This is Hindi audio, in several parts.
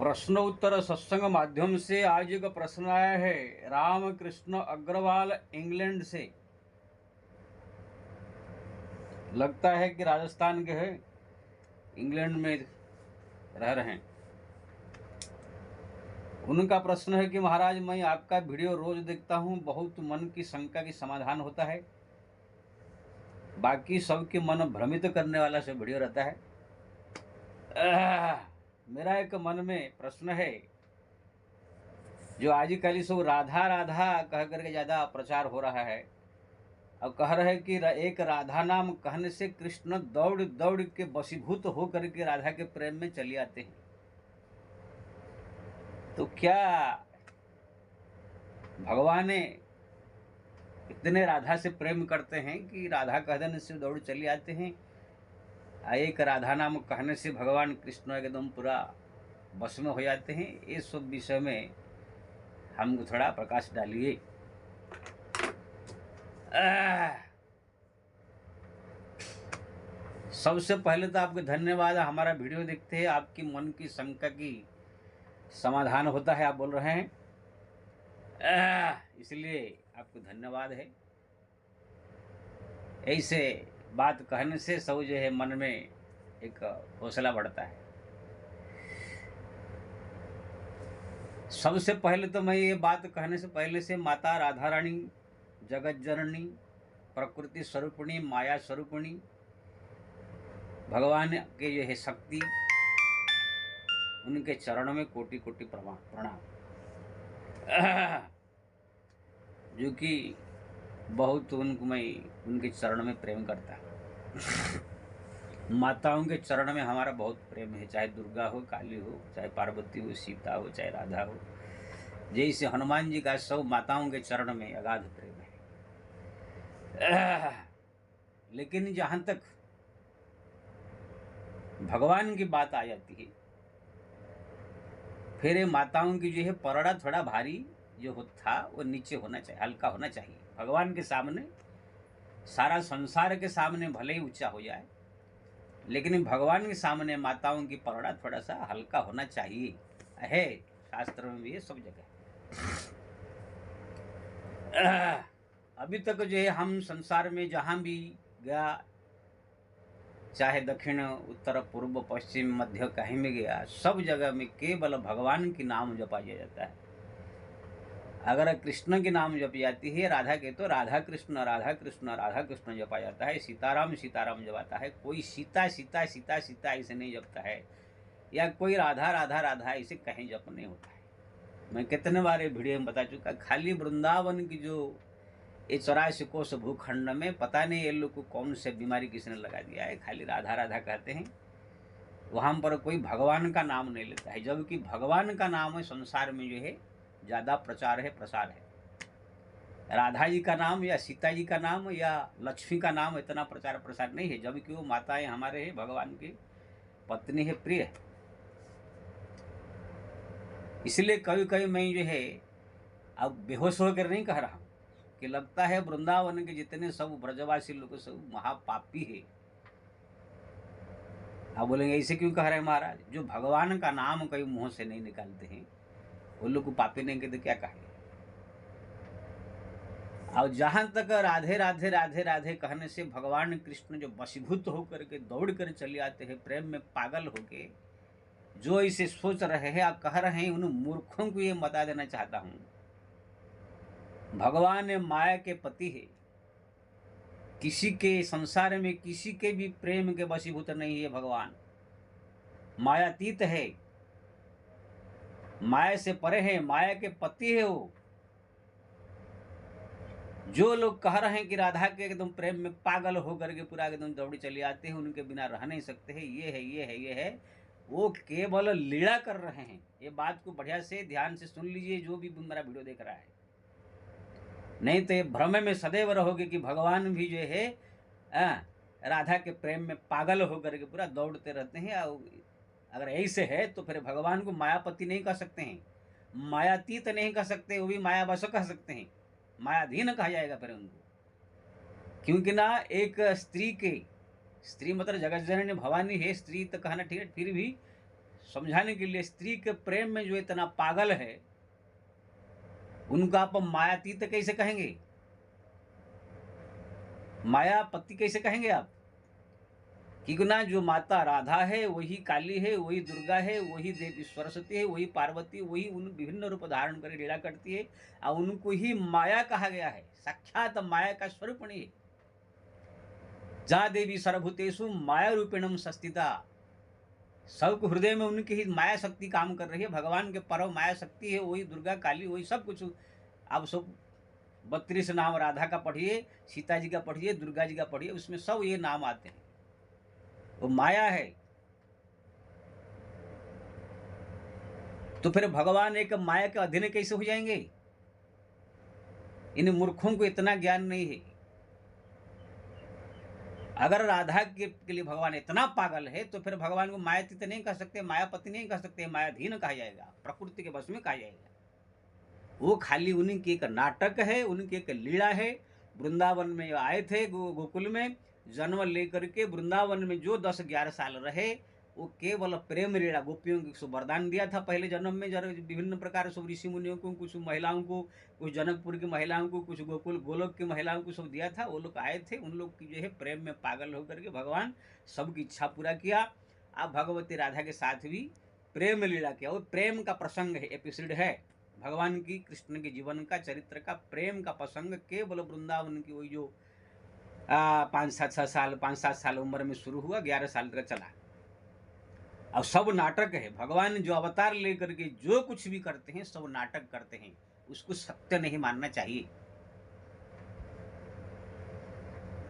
प्रश्न उत्तर सत्संग माध्यम से आज एक प्रश्न आया है रामकृष्ण अग्रवाल इंग्लैंड से। लगता है कि राजस्थान के हैं, इंग्लैंड में रह रहे हैं। उनका प्रश्न है कि महाराज, मैं आपका वीडियो रोज देखता हूं, बहुत मन की शंका की समाधान होता है, बाकी सबके मन भ्रमित करने वाला से वीडियो रहता है। मेरा एक मन में प्रश्न है, जो आजकल सब राधा राधा कह करके ज़्यादा प्रचार हो रहा है, अब कह रहे हैं कि एक राधा नाम कहने से कृष्ण दौड़ दौड़ के वशीभूत हो करके राधा के प्रेम में चले आते हैं। तो क्या भगवान इतने राधा से प्रेम करते हैं कि राधा कह देने से दौड़ चले आते हैं? एक राधा नाम कहने से भगवान कृष्ण एकदम पूरा बस में हो जाते हैं? ये सब विषय में हमको थोड़ा प्रकाश डालिए। सबसे पहले तो आपको धन्यवाद, हमारा वीडियो देखते हैं, आपकी मन की शंका की समाधान होता है, आप बोल रहे हैं, इसलिए आपको धन्यवाद है। ऐसे बात कहने से सब जो है मन में एक हौसला बढ़ता है। सबसे पहले तो मैं ये बात कहने से पहले से माता राधा रानी, जगत जननी, प्रकृति स्वरूपिणी, माया स्वरूपिणी, भगवान के जो है शक्ति, उनके चरणों में कोटि कोटि प्रणाम, जो कि बहुत उनको मैं उनके चरण में प्रेम करता हूँ। माताओं के चरण में हमारा बहुत प्रेम है, चाहे दुर्गा हो, काली हो, चाहे पार्वती हो, सीता हो, चाहे राधा हो, जैसे हनुमान जी का सब माताओं के चरण में अगाध प्रेम है। लेकिन जहाँ तक भगवान की बात आ जाती है, फिर ये माताओं की जो है परड़ा थोड़ा भारी जो था वो नीचे होना चाहिए, हल्का होना चाहिए। भगवान के सामने, सारा संसार के सामने भले ही ऊंचा हो जाए, लेकिन भगवान के सामने माताओं की परड़ा थोड़ा सा हल्का होना चाहिए है। शास्त्र में भी है, सब जगह। अभी तक जो है हम संसार में जहाँ भी गया, चाहे दक्षिण उत्तर पूर्व पश्चिम मध्य कहीं में गया, सब जगह में केवल भगवान की नाम जपा जाता है। अगर कृष्ण के नाम जप जाती है, राधा के तो राधा कृष्ण राधा कृष्ण राधा कृष्ण जपा जाता है, सीताराम सीताराम जपाता है। कोई सीता सीता सीता सीता ऐसे नहीं जपता है, या कोई राधा राधा राधा ऐसे कहीं जप नहीं होता है। मैं कितने बार ये वीडियो में बता चुका, खाली वृंदावन की जो ये 84 कोस भूखंड में पता नहीं ये लोग को कौन से बीमारी किसने लगा दिया है, खाली राधा राधा कहते हैं, वहाँ पर कोई भगवान का नाम नहीं लेता है, जबकि भगवान का नाम संसार में जो है ज़्यादा प्रचार है, प्रसार है। राधा जी का नाम या सीता जी का नाम या लक्ष्मी का नाम इतना प्रचार प्रसार नहीं है, जबकि वो माताएं हमारे हैं, भगवान की पत्नी है, प्रिय है। इसलिए कभी कभी मैं जो है अब बेहोश होकर नहीं कह रहा हूँ कि लगता है वृंदावन के जितने सब ब्रजवासी लोग सब महापापी है। आप बोलेंगे ऐसे क्यों कह रहे हैं महाराज? जो भगवान का नाम कहीं मुंह से नहीं निकालते हैं वो लोग को पापी नहीं कहते, क्या कहें? और जहां तक राधे राधे राधे राधे कहने से भगवान कृष्ण जो वशीभूत होकर के दौड़ कर चले आते हैं, प्रेम में पागल होके, जो इसे सोच रहे हैं आप कह रहे हैं, उन मूर्खों को ये बता देना चाहता हूं, भगवान माया के पति है, किसी के संसार में किसी के भी प्रेम के वशीभूत नहीं है। भगवान मायातीत है, माया से परे है, माया के पति है वो। जो लोग कह रहे हैं कि राधा के एकदम प्रेम में पागल होकर के पूरा एकदम दौड़ी चले आते हैं, उनके बिना रह नहीं सकते हैं, ये है ये है ये है, वो केवल लीला कर रहे हैं। ये बात को बढ़िया से ध्यान से सुन लीजिए, जो भी मेरा वीडियो देख रहा है, नहीं तो ये भ्रम में सदैव रहोगे कि भगवान भी जो है राधा के प्रेम में पागल होकर के पूरा दौड़ते रहते हैं। अगर ऐसे है तो फिर भगवान को मायापति नहीं कह सकते हैं, मायातीत नहीं कह सकते, वो भी मायावश कह सकते हैं, मायाधीन कहा जाएगा फिर उनको। क्योंकि ना एक स्त्री के, स्त्री मतलब जगत जननी भवानी है, स्त्री तो कहना ठीक है, फिर भी समझाने के लिए, स्त्री के प्रेम में जो इतना पागल है उनको आप मायातीत कैसे कहेंगे, मायापति कैसे कहेंगे आप? क्योंकि ना जो माता राधा है वही काली है, वही दुर्गा है, वही देवी सरस्वती है, वही पार्वती, वही उन विभिन्न रूप धारण कर लीला करती है और उनको ही माया कहा गया है। साक्षात माया का स्वरूप नहीं है। जा देवी सर्वभूतेषु माया रूपेणम संस्थिता, सबके हृदय में उनकी ही माया शक्ति काम कर रही है। भगवान के परम माया शक्ति है, वही दुर्गा काली, वही सब कुछ। आप सब 32 नाम राधा का पढ़िए, सीता जी का पढ़िए, दुर्गा जी का पढ़िए, उसमें सब ये नाम आते हैं। वो माया है। तो फिर भगवान एक माया के अधीन कैसे हो जाएंगे? इन मूर्खों को इतना ज्ञान नहीं है। अगर राधा के लिए भगवान इतना पागल है तो फिर भगवान को मायातीत नहीं कह सकते, मायापति नहीं कह सकते, मायाधीन कहा जाएगा, प्रकृति के बस में कहा जाएगा। वो खाली उनकी एक नाटक है, उनकी एक लीला है। वृंदावन में आए थे, गोकुल में जन्म लेकर के वृंदावन में जो 10-11 साल रहे, वो केवल प्रेम लीला, गोपियों को वरदान दिया था पहले जन्म में, विभिन्न प्रकार सब ऋषि मुनियों को, कुछ महिलाओं को, कुछ जनकपुर की महिलाओं को, कुछ गोलोक की महिलाओं को सब दिया था। वो लोग आए थे, उन लोग की जो है प्रेम में पागल होकर के भगवान सबकी इच्छा पूरा किया। अब भगवती राधा के साथ भी प्रेम लीला किया। वो प्रेम का प्रसंग है, एपिसोड है भगवान की, कृष्ण के जीवन का, चरित्र का, प्रेम का प्रसंग केवल वृंदावन की वही जो 5-7 साल उम्र में शुरू हुआ, 11 साल तक चला। अब सब नाटक है। भगवान जो अवतार लेकर के जो कुछ भी करते हैं सब नाटक करते हैं, उसको सत्य नहीं मानना चाहिए।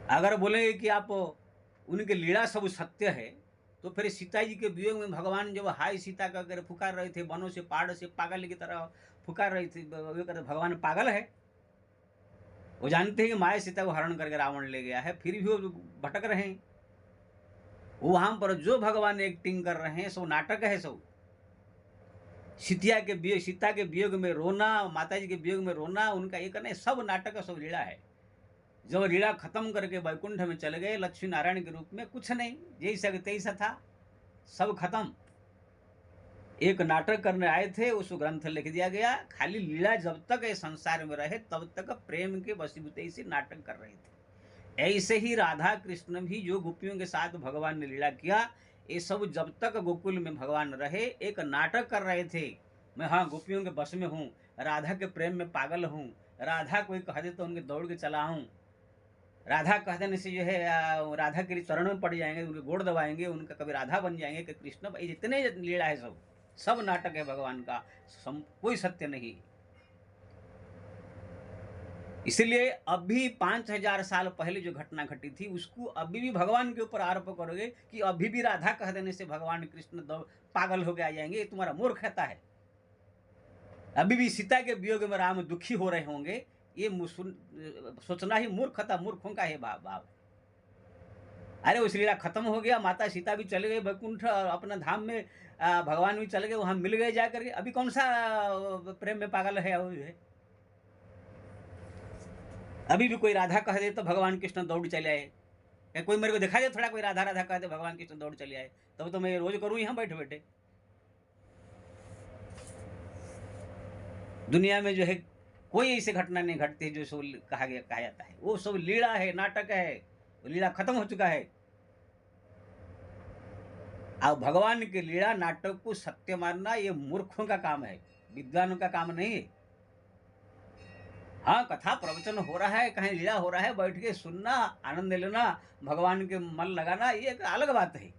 अगर बोले कि आप उनके लीला सब सत्य है तो फिर सीता जी के वियोग में भगवान जब हाय सीता का कर पुकार रहे थे, वनों से पहाड़ से पागल की तरह पुकार रहे थे, भगवान पागल है? वो जानते हैं कि माया सीता को हरण करके रावण ले गया है, फिर भी वो भटक रहे हैं। वहां पर जो भगवान एक्टिंग कर रहे हैं सब नाटक है। सब सीता के वियोग में रोना, माता जी के वियोग में रोना, उनका ये करना, सब नाटक, सब लीला है। जब लीला खत्म करके वैकुंठ में चले गए लक्ष्मी नारायण के रूप में, कुछ नहीं, जैसा तैसा था, सब खत्म। एक नाटक करने आए थे, उसको ग्रंथ लिख दिया गया। खाली लीला जब तक ये संसार में रहे तब तक प्रेम के वशीभूत से नाटक कर रहे थे। ऐसे ही राधा कृष्ण भी जो गोपियों के साथ भगवान ने लीला किया, ये सब जब तक गोकुल में भगवान रहे एक नाटक कर रहे थे। मैं हाँ गोपियों के बस में हूँ, राधा के प्रेम में पागल हूँ, राधा कोई कह दे तो उनके दौड़ के चला हूँ, राधा कह देने से जो है राधा के चरण में पड़ जाएंगे, उनके गोड़ दबाएंगे, उनका कभी राधा बन जाएंगे, कि कृष्ण, जितने लीला है सब नाटक है भगवान का, कोई सत्य नहीं। इसलिए अभी 5000 साल पहले जो घटना घटी थी उसको अभी भी भगवान के ऊपर आरोप करोगे कि अभी भी राधा कह देने से भगवान कृष्ण पागल हो गए आ जाएंगे, ये तुम्हारा मूर्खता है। अभी भी सीता के वियोग में राम दुखी हो रहे होंगे, ये सोचना ही मूर्खता, मूर्खों का है भाव। अरे उस लीला खत्म हो गया, माता सीता भी चले गए वैकुंठ अपना धाम में, भगवान भी चले गए, वहां मिल गए जाकर के, अभी कौन सा प्रेम में पागल है? अभी भी कोई राधा कह दे तो भगवान कृष्ण दौड़ चले आए। कोई मेरे को दिखा दे थोड़ा, कोई राधा राधा कह दे भगवान कृष्ण दौड़ चले आए, तब तो मैं रोज करूं यहाँ बैठे बैठे। दुनिया में जो है कोई ऐसी घटना नहीं घटती जो सब कहा जाता है, वो सब लीला है, नाटक है, वो लीला खत्म हो चुका है। अब भगवान की लीला नाटक को सत्य मानना ये मूर्खों का काम है, विद्वानों का काम नहीं है। हाँ कथा प्रवचन हो रहा है, कहीं लीला हो रहा है, बैठ के सुनना, आनंद लेना, भगवान के मन लगाना, ये एक अलग बात है।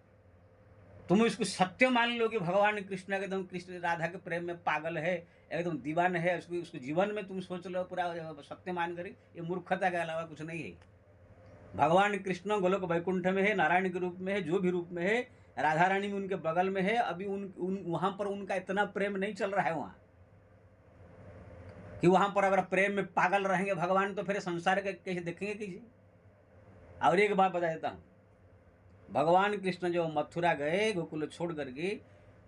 तुम इसको सत्य मान लो कि भगवान कृष्ण एकदम कृष्ण राधा के प्रेम में पागल है, एकदम दीवान है, उसको जीवन में तुम सोच लो पूरा सत्य मान कर, ये मूर्खता के अलावा कुछ नहीं है। भगवान कृष्ण गोलोक वैकुंठ में है, नारायण के रूप में है, जो भी रूप में है, राधा रानी भी उनके बगल में है। अभी वहां पर उनका इतना प्रेम नहीं चल रहा है वहां कि वहां पर अगर प्रेम में पागल रहेंगे भगवान तो फिर संसार के कैसे देखेंगे कीजिए। और एक बात बता देता हूँ, भगवान कृष्ण जो मथुरा गए गोकुल छोड़ करके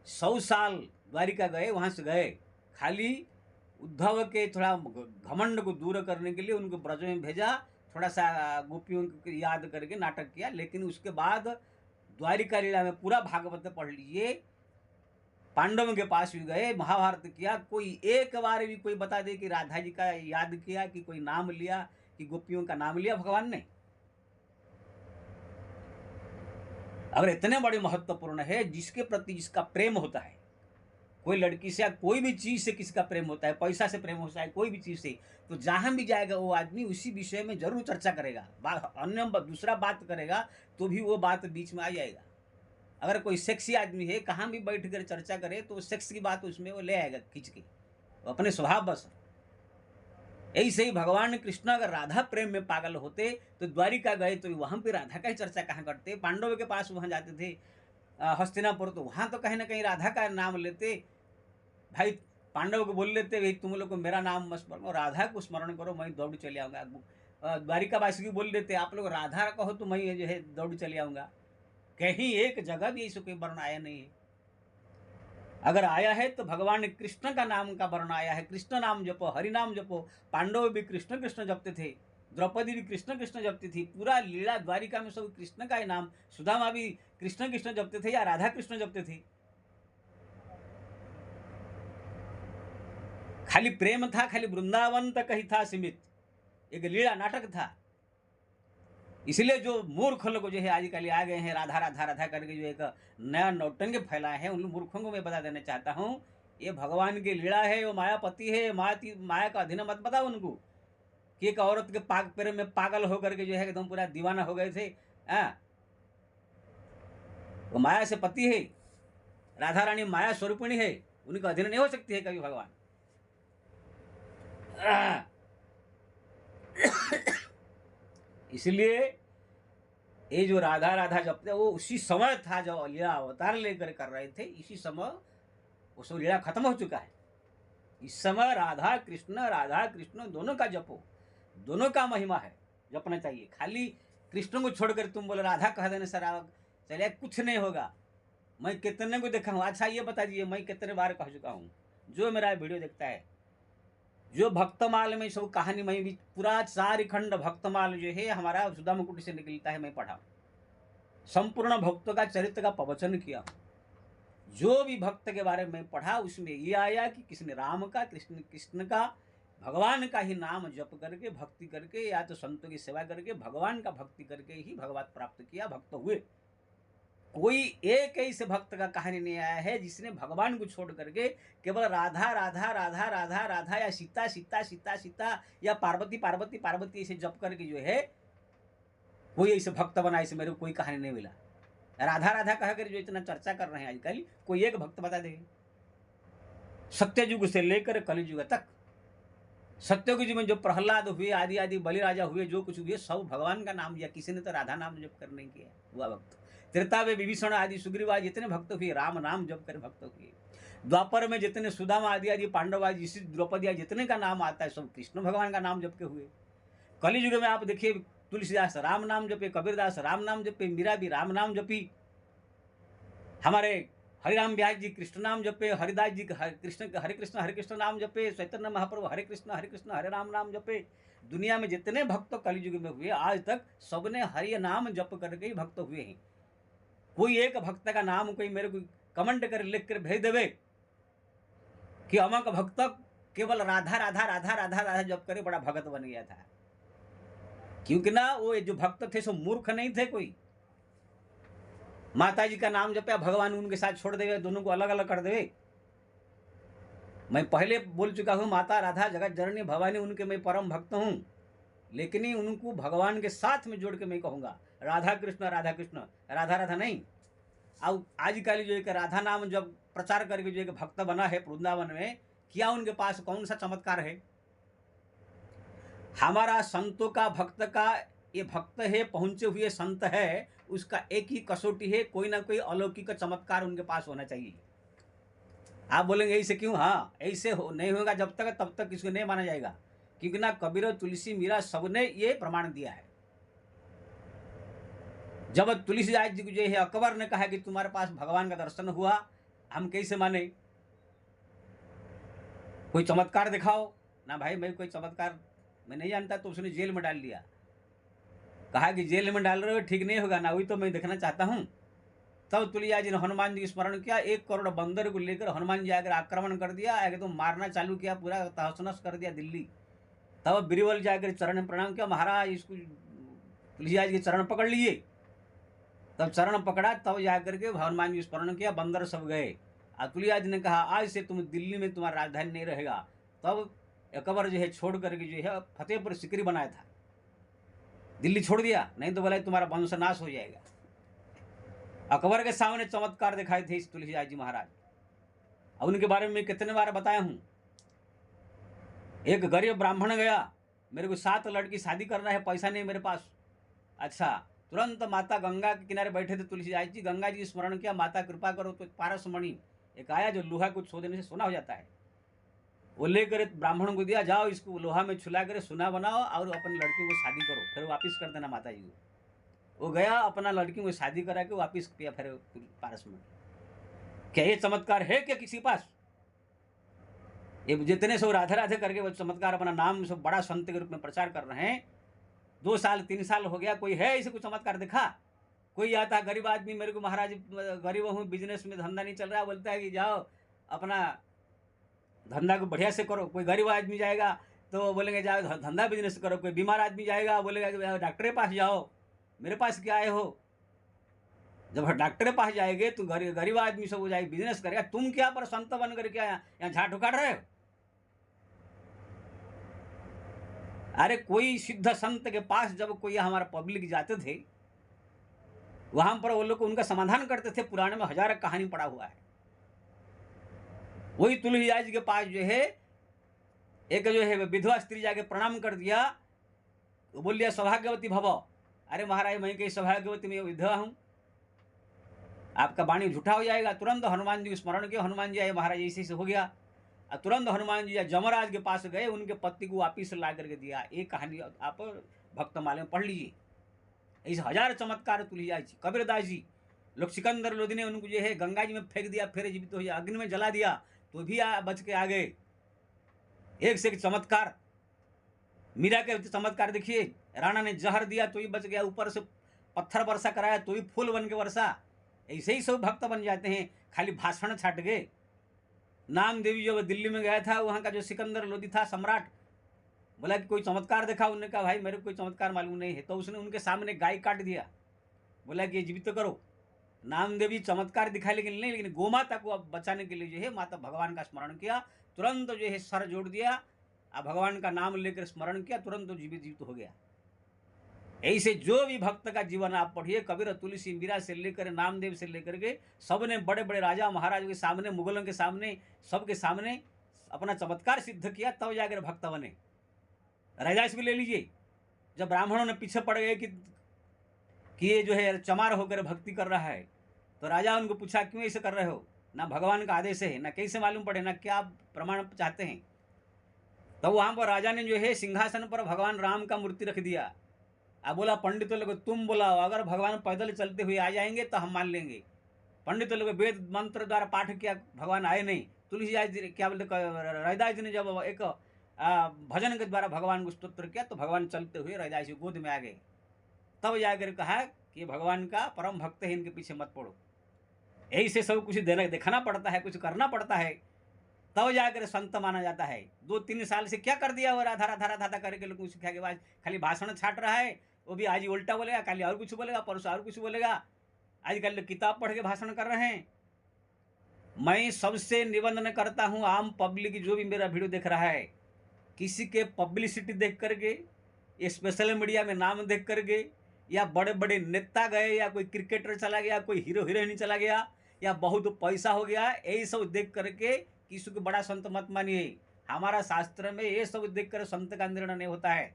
100 साल द्वारिका गए, वहां से गए खाली उद्धव के थोड़ा घमंड को दूर करने के लिए उनको ब्रज में भेजा, थोड़ा सा गोपियों को याद करके नाटक किया। लेकिन उसके बाद द्वारिका लीला में पूरा भागवत पढ़ लीजिए, पांडवों के पास भी गए, महाभारत किया, कोई एक बार भी कोई बता दे कि राधा जी का याद किया, कि कोई नाम लिया, कि गोपियों का नाम लिया भगवान ने? अगर इतने बड़े महत्वपूर्ण है, जिसके प्रति जिसका प्रेम होता है, कोई लड़की से या कोई भी चीज से किसी का प्रेम होता है, पैसा से प्रेम होता है, कोई भी चीज से, तो जहां भी जाएगा वो आदमी उसी विषय में जरूर चर्चा करेगा, अन्य दूसरा बात करेगा तो भी वो बात बीच में आ जाएगा। अगर कोई सेक्सी आदमी है, कहाँ भी बैठ कर चर्चा करे तो सेक्स की बात उसमें वो ले आएगा खींच के, अपने स्वभाव बस। ऐसे ही भगवान कृष्ण अगर राधा प्रेम में पागल होते तो द्वारिका गए तो वहां पे राधा का ही चर्चा कहाँ करते? पांडव के पास वहां जाते थे हस्तिनापुर, तो वहां तो कहीं ना कहीं राधा का नाम लेते। भाई पांडव को बोल लेते, भाई तुम लोग को मेरा नाम मत स्मरण, राधा को स्मरण करो, मैं दौड़ चले आऊंगा। द्वारिका वासी को बोल देते, आप लोग राधा कहो तो मैं जो है दौड़ चले आऊंगा। कहीं एक जगह भी ऐसे कोई वर्ण आया नहीं है। अगर आया है तो भगवान कृष्ण का नाम का वर्ण आया है, कृष्ण नाम जपो, हरि नाम जपो। पांडव भी कृष्ण कृष्ण जपते थे, द्रौपदी भी कृष्ण कृष्ण जपती थी, पूरा लीला द्वारिका में सब कृष्ण का ही नाम। सुदामा भी कृष्ण कृष्ण जपते थे या राधा कृष्ण जपते थे। खाली प्रेम था, खाली वृंदावन तक ही था सीमित, एक लीला नाटक था। इसलिए जो मूर्ख लोग जो है आजकल आ गए हैं, राधा राधा राधा करके जो एक नया नौटंग फैलाए हैं, उन मूर्खों को मैं बता देना चाहता हूँ, ये भगवान की लीला है, वो मायापति है। माया का अधीन मत बताओ उनको कि एक औरत के पाग पैर में पागल होकर के जो है एकदम पूरा दीवाना हो गए थे। वो माया से पति है, राधा रानी माया स्वरूपिणी है, उनका अधीन नहीं हो सकती है कभी भगवान। इसलिए ये जो राधा राधा जपते वो उसी समय था जब लीला अवतार लेकर कर रहे थे, इसी समय उस लीला खत्म हो चुका है। इस समय राधा कृष्ण दोनों का जपो, दोनों का महिमा है, जपना चाहिए। खाली कृष्ण को छोड़कर तुम बोले राधा कह देने सर चलिए कुछ नहीं होगा। मैं कितने को देखा हूँ, अच्छा ये बता दीजिए मैं कितने बार कह चुका हूँ, जो मेरा वीडियो देखता है, जो भक्तमाल में सब कहानी में भी पूरा 4 खंड भक्तमाल जो है हमारा सुधा मुकुट से निकलता है, मैं पढ़ा, संपूर्ण भक्तों का चरित्र का प्रवचन किया। जो भी भक्त के बारे में पढ़ा उसमें ये आया कि किसने राम का, कृष्ण का, भगवान का ही नाम जप करके, भक्ति करके, या तो संतों की सेवा करके, भगवान का भक्ति करके ही भगवत प्राप्त किया, भक्त हुए। कोई एक ऐसे भक्त का कहानी नहीं आया है जिसने भगवान को छोड़ करके केवल राधा राधा राधा राधा राधा या सीता सीता सीता सीता या पार्वती पार्वती पार्वती ऐसे जप करके जो है कोई ऐसे भक्त बना, ऐसे मेरे को कोई कहानी नहीं मिला। राधा राधा कहकर जो इतना चर्चा कर रहे हैं आजकल, कोई एक भक्त बता दे। सत्ययुग से लेकर कलयुग तक, सत्ययुग में जो प्रहलाद हुए, आदि आदि बलि राजा हुए, जो कुछ हुए सब भगवान का नाम लिया, किसी ने तो राधा नाम जप कर नहीं किया, हुआ भक्त। त्रेता में विभीषण आदि सुग्रीव आदि जितने भक्त हुए राम नाम जप कर भक्त हुए। द्वापर में जितने सुदामा आदि आदि पांडव आदि द्रौपदी आदि जितने का नाम आता है सब कृष्ण भगवान का नाम जप के हुए। कलयुग में आप देखिए तुलसीदास राम नाम जपे, कबीरदास राम नाम जपे, मीरा भी राम नाम जपी, हमारे हरिराम व्यास जी कृष्ण नाम जपे, हरिदास जी हरे कृष्ण नाम जपे, चैतन्य महाप्रभु हरे कृष्ण हरे राम नाम जपे। दुनिया में जितने भक्त कलयुग में हुए आज तक सबने हरि नाम जप करके ही भक्त हुए हैं। कोई एक भक्त का नाम कोई मेरे को कमेंट कर लिख कर भेज देवे कि अमक भक्त केवल राधा राधा राधा राधा राधा जप करे बड़ा भगत बन गया था। क्योंकि ना वो जो भक्त थे सो मूर्ख नहीं थे। कोई माता जी का नाम जपया, भगवान उनके साथ छोड़ देवे, दोनों को अलग अलग कर देवे। मैं पहले बोल चुका हूँ, माता राधा जगत जननी भवानी उनके मैं परम भक्त हूँ, लेकिन उनको भगवान के साथ में जोड़ के मैं कहूँगा राधा कृष्ण राधा राधा नहीं। अब आजकल जो एक राधा नाम जब प्रचार करके जो एक भक्त बना है वृंदावन में, क्या उनके पास कौन सा चमत्कार है? हमारा संतों का भक्त का ये भक्त है, पहुंचे हुए संत है, उसका एक ही कसौटी है, कोई ना कोई अलौकिक चमत्कार उनके पास होना चाहिए। आप बोलेंगे ऐसे क्यों? हाँ, ऐसे नहीं होगा जब तक तब तक इसको नहीं माना जाएगा, क्योंकि ना कबीर तुलसी मीरा सबने ये प्रमाण दिया है। जब तुलसीदास जी को जो है अकबर ने कहा कि तुम्हारे पास भगवान का दर्शन हुआ, हम कैसे माने, कोई चमत्कार दिखाओ ना। भाई मैं कोई चमत्कार मैं नहीं जानता, तो उसने जेल में डाल दिया। कहा कि जेल में डाल रहे हो ठीक नहीं होगा ना, वही तो मैं देखना चाहता हूँ। तब तुलसीदास जी ने हनुमान जी की स्मरण किया, 1 करोड़ बंदर को लेकर हनुमान जी आकर आक्रमण कर दिया, आगे तो मारना चालू किया, पूरा तहस नहस कर दिया दिल्ली। तब बीरबल जाकर चरण में प्रणाम किया, महाराज इसको तुलसीदास जी के चरण पकड़ लिए। तब चरण पकड़ा, तब जाकर के हनुमान जी स्मरण किया, बंदर सब गए। और तुलसीदास जी ने कहा आज से तुम दिल्ली में तुम्हारा राजधानी नहीं रहेगा। तब अकबर जो है छोड़ करके जो है फतेहपुर सिकरी बनाया था, दिल्ली छोड़ दिया, नहीं तो बोला तुम्हारा वंशनाश हो जाएगा। अकबर के सामने चमत्कार दिखाए थे इस तुलसीदास जी महाराज, और उनके बारे में मैं कितने बार बताया हूं। एक गरीब ब्राह्मण गया, मेरे को 7 लड़की शादी करना है, पैसा नहीं मेरे पास। अच्छा, तुरंत माता गंगा के किनारे बैठे थे तुलसीदास जी, गंगा जी स्मरण किया, माता कृपा करो। तो पारसमणि एक आया जो लोहा को छू देने से सोना हो जाता है, वो लेकर ब्राह्मण को दिया, जाओ इसको लोहा में छुला कर सोना बनाओ और अपनी लड़कियों को शादी करो, फिर वापिस कर देना माता जी को। वो गया, अपना लड़कियों को शादी करा के वापिस किया फिर पारसमणि। क्या ये चमत्कार है क्या किसी पास? ये जितने सब राधे राधे करके वो चमत्कार अपना नाम सब बड़ा संत के रूप में प्रचार कर रहे हैं, 2 साल 3 साल हो गया, कोई है इसे कुछ चमत्कार दिखा? कोई आता गरीब आदमी, मेरे को महाराज गरीब हूँ, बिजनेस में धंधा नहीं चल रहा, बोलता है कि जाओ अपना धंधा को बढ़िया से करो। कोई गरीब आदमी जाएगा तो बोलेंगे जाओ धंधा बिजनेस करो। कोई बीमार आदमी जाएगा बोलेगा कि डॉक्टर के पास जाओ, मेरे पास क्या आए हो? जब डॉक्टर के पास जाएंगे तो गरीब आदमी सब हो जाएगा, बिजनेस करेगा। तुम क्या पर संत बन कर क्या यहाँ झाट उखाड़ रहे हो? अरे कोई सिद्ध संत के पास जब कोई हमारा पब्लिक जाते थे, वहां पर वो लोग उनका समाधान करते थे। पुराने में 1000 कहानी पड़ा हुआ है। वही तुलसीदास जी के पास जो है एक जो है विधवा स्त्री जाके प्रणाम कर दिया, तो बोल दिया सौभाग्यवती भव। अरे महाराज मैं कहीं सौभाग्यवती, मैं विधवा हूं, आपका वाणी झूठा हो जाएगा। तुरंत हनुमान जी को स्मरण किया, हनुमान जी आए, महाराज ऐसे से हो गया। और तुरंत हनुमान जी जमराज के पास गए, उनके पति को वापिस ला करके दिया। एक कहानी आप भक्तमाला में पढ़ लीजिए। इस 1000 चमत्कार तुलसीदास जी, कबीरदास जी, लोग सिकंदर लोधी ने उनको जो है गंगा जी में फेंक दिया, फिर जीवित हो गया, अग्नि में जला दिया तो भी बच के आ गए। एक से एक चमत्कार। मीरा के चमत्कार देखिए, राणा ने जहर दिया तो ही बच गया, ऊपर से पत्थर वर्षा कराया तो ही फूल बन के वर्षा। ऐसे ही सब भक्त बन जाते हैं, खाली भाषण छाट गए। नाम देवी जब दिल्ली में गया था, वहाँ का जो सिकंदर लोधी था सम्राट, बोला कि कोई चमत्कार देखा। उन्होंने कहा भाई मेरे को कोई चमत्कार मालूम नहीं है। तो उसने उनके सामने गाय काट दिया, बोला कि ये जीवित करो। नाम देवी चमत्कार दिखाए लेकिन गोमाता को अब बचाने के लिए जो है माता भगवान का स्मरण किया, तुरंत जो है सर जोड़ दिया और भगवान का नाम लेकर स्मरण किया, तुरंत जीवित हो गया। ऐसे जो भी भक्त का जीवन आप पढ़िए, कबीर, तुलसी, मीरा से लेकर नामदेव से लेकर के सबने बड़े बड़े राजा महाराज के सामने, मुगलों के सामने, सबके सामने अपना चमत्कार सिद्ध किया, तब जाकर भक्त बने। रैदास भी ले लीजिए, जब ब्राह्मणों ने पीछे पड़ गए कि ये जो है चमार होकर भक्ति कर रहा है, तो राजा उनको पूछा क्यों ऐसे कर रहे हो? ना भगवान का आदेश है, ना कैसे मालूम पड़े, ना क्या प्रमाण चाहते हैं। तो वहां पर राजा ने जो है सिंहासन पर भगवान राम का मूर्ति रख दिया। अब बोला पंडितों लोग तुम बोलाओ, अगर भगवान पैदल चलते हुए आ जाएंगे तो हम मान लेंगे। पंडितों लोग वेद मंत्र द्वारा पाठ किया, भगवान आए नहीं। तुलसीदास जी क्या बोलते, रैदास जी ने जब एक भजन के द्वारा भगवान को स्तोत्र किया तो भगवान चलते हुए रैदास जी गोद में आ गए। तब जाकर कहा कि भगवान का परम भक्त है, इनके पीछे मत पड़ो। यही से सब कुछ देना दिखाना पड़ता है, कुछ करना पड़ता है, तब जाकर संत माना जाता है। 2-3 साल से क्या कर दिया वो राधा राधा राधा राधा करके लोग सिखा के बाद खाली भाषण छाट रहा है। वो भी आज उल्टा बोलेगा, कल और कुछ बोलेगा, परसों और कुछ बोलेगा। आजकल किताब पढ़ के भाषण कर रहे हैं। मैं सबसे निवेदन करता हूँ, आम पब्लिक जो भी मेरा वीडियो देख रहा है, किसी के पब्लिसिटी देख करके, स्पेशल मीडिया में नाम देख करके, या बड़े बड़े नेता गए, या कोई क्रिकेटर चला गया, कोई हीरो हीरोइन चला गया, या बहुत पैसा हो गया, यही सब देख करके किसी को बड़ा संत मत मानिए। हमारा शास्त्र में ये सब देख कर संत का निर्णय नहीं होता है।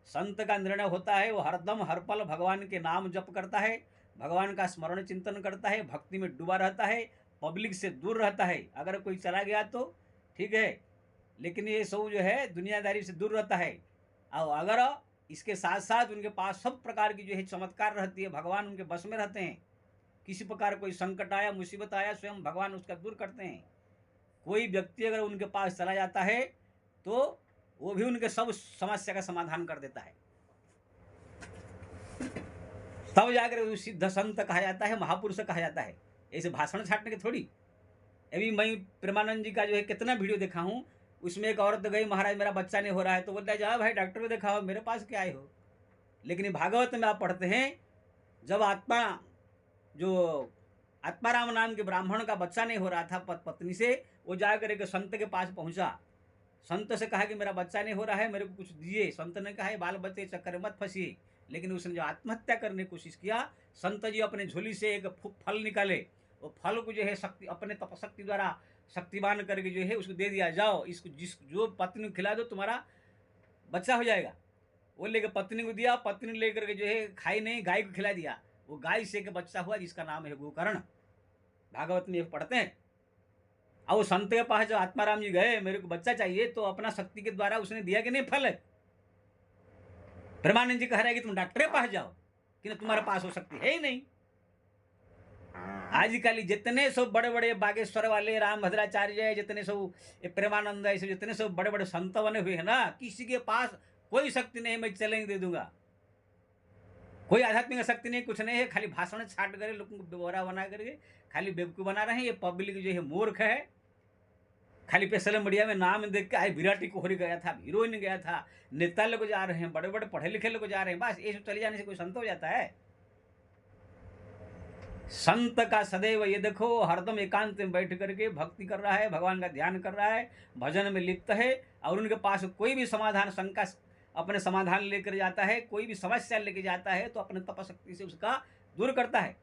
संत का निर्णय होता है वो हरदम हर पल भगवान के नाम जप करता है, भगवान का स्मरण चिंतन करता है, भक्ति में डूबा रहता है, पब्लिक से दूर रहता है। अगर कोई चला गया तो ठीक है, लेकिन ये सब जो है दुनियादारी से दूर रहता है। और अगर इसके साथ साथ उनके पास सब प्रकार की जो है चमत्कार रहती है, भगवान उनके बस में रहते हैं। किसी प्रकार कोई संकट आया, मुसीबत आया, स्वयं भगवान उसका दूर करते हैं। कोई व्यक्ति अगर उनके पास चला जाता है तो वो भी उनके सब समस्या का समाधान कर देता है। तब जाकर उस सिद्ध संत कहा जाता है, महापुरुष कहा जाता है। ऐसे भाषण छाटने के थोड़ी। अभी मैं प्रेमानंद जी का जो है कितना वीडियो देखा हूँ, उसमें एक औरत गई, महाराज मेरा बच्चा नहीं हो रहा है, तो बोलता है जाओ भाई डॉक्टर को दिखाओ, मेरे पास क्या आए हो। लेकिन ये भागवत में आप पढ़ते हैं, जब जो आत्माराम नाम के ब्राह्मण का बच्चा नहीं हो रहा था पत्नी से, वो जाकर एक संत के पास पहुंचा। संत से कहा कि मेरा बच्चा नहीं हो रहा है, मेरे को कुछ दिए। संत ने कहा बाल बच्चे चक्कर में मत फंसिए। लेकिन उसने जो आत्महत्या करने की कोशिश किया, संत जी अपने झोली से एक फल निकाले, वो फल को जो है शक्ति अपने तपशक्ति द्वारा शक्तिवान करके जो है उसको दे दिया, जाओ इसको जो पत्नी को खिला दो तुम्हारा बच्चा हो जाएगा। वो लेकर पत्नी को दिया, पत्नी लेकर के जो है खाई नहीं, गाय को खिला दिया। वो गाय से एक बच्चा हुआ जिसका नाम है गोकर्ण। भागवत में पढ़ते हैं। और वो संत के पास जो आत्माराम जी गए, मेरे को बच्चा चाहिए, तो अपना शक्ति के द्वारा उसने दिया कि नहीं फल। प्रेमानंद जी कह रहे हैं कि तुम डॉक्टर के पास जाओ, कि तुम्हारे पास वो शक्ति है ही नहीं। आजकल जितने सब बड़े बड़े बागेश्वर वाले, राम भद्राचार्य, जितने सब प्रेमानंद, ऐसे जितने सब बड़े बड़े संत बने हुए हैं ना, किसी के पास कोई शक्ति नहीं, मैं चैलेंज दे दूंगा। कोई आध्यात्मिक शक्ति नहीं, कुछ नहीं है, खाली भाषण छाट कर लोगों को बेवरा बना करके खाली बेवकूफ बना रहे हैं। ये पब्लिक जो है मूर्ख है। खाली सोशल मीडिया में नाम देख के आज विराट कोहली गया था, हीरोइन गया था, नेता लोग जा रहे हैं, बड़े बड़े पढ़े लिखे लोग जा रहे हैं, बस ये सब चले जाने से कोई संत हो जाता है। संत का सदैव ये देखो, हरदम एकांत में बैठ करके भक्ति कर रहा है, भगवान का ध्यान कर रहा है, भजन में लिप्त है, और उनके पास कोई भी समाधान, शंका अपने समाधान लेकर जाता है, कोई भी समस्या लेकर जाता है तो अपने तपशक्ति से उसका दूर करता है।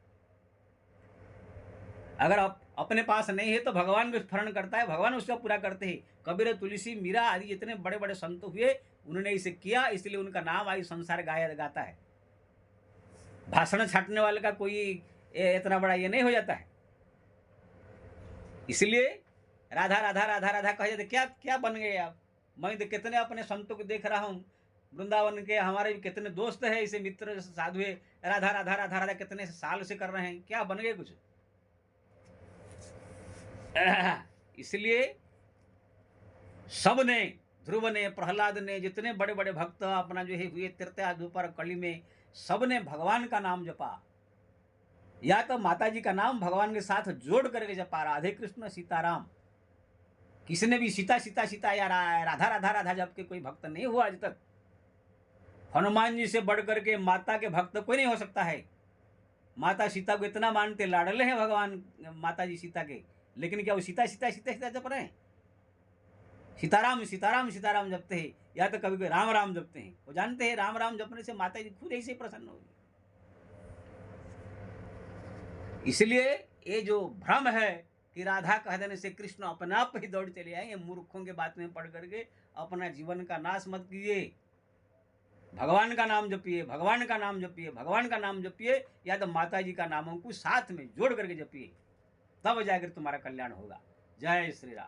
अगर अपने पास नहीं है तो भगवान को स्मरण करता है, भगवान उसका पूरा करते हैं। कबीर, तुलसी, मीरा आदि जितने बड़े बड़े संत हुए, उन्होंने इसे किया, इसलिए उनका नाम आज संसार गाता है। भाषण छाटने वाले का कोई इतना बड़ा ये नहीं हो जाता है। इसलिए राधा राधा राधा राधा कह जाते, क्या क्या बन गए आप। मैं तो कितने अपने संतों को देख रहा हूँ, वृंदावन के हमारे भी कितने दोस्त हैं, इसे मित्र साधु है, राधा राधा राधा राधा कितने साल से कर रहे हैं, क्या बन गए कुछ। इसलिए सबने, ध्रुव ने, प्रहलाद ने, जितने बड़े बड़े भक्त अपना जो है हुए तृतीया द्वापर कली में, सबने भगवान का नाम जपा। या तो माता जी का नाम भगवान के साथ जोड़ करके जपा, राधे कृष्ण सीताराम। किसी ने भी सीता सीता सीता या राधा राधा राधा जप के कोई भक्त नहीं हुआ आज तक। हनुमान जी से बढ़ करके माता के भक्त कोई नहीं हो सकता है। माता सीता को इतना मानते, लाडले हैं भगवान माता जी सीता के, लेकिन क्या वो सीता सीता सीता सीता जप रहे हैं? सीताराम सीताराम सीताराम जपते हैं, या तो कभी कोई राम राम जपते हैं। वो जानते हैं राम राम जपने से माता जी खुद ऐसे प्रसन्न होगी। इसलिए ये जो भ्रम है कि राधा कह देने से कृष्ण अपने आप ही दौड़ चले आए, ये मूर्खों के बात में पढ़ करके अपना जीवन का नाश मत कीजिए। भगवान का नाम जपिए, भगवान का नाम जपिए, भगवान का नाम जपिए, या तो माता जी का नामों को साथ में जोड़ करके जपिए, तब जाकर तुम्हारा कल्याण होगा। जय श्री राम।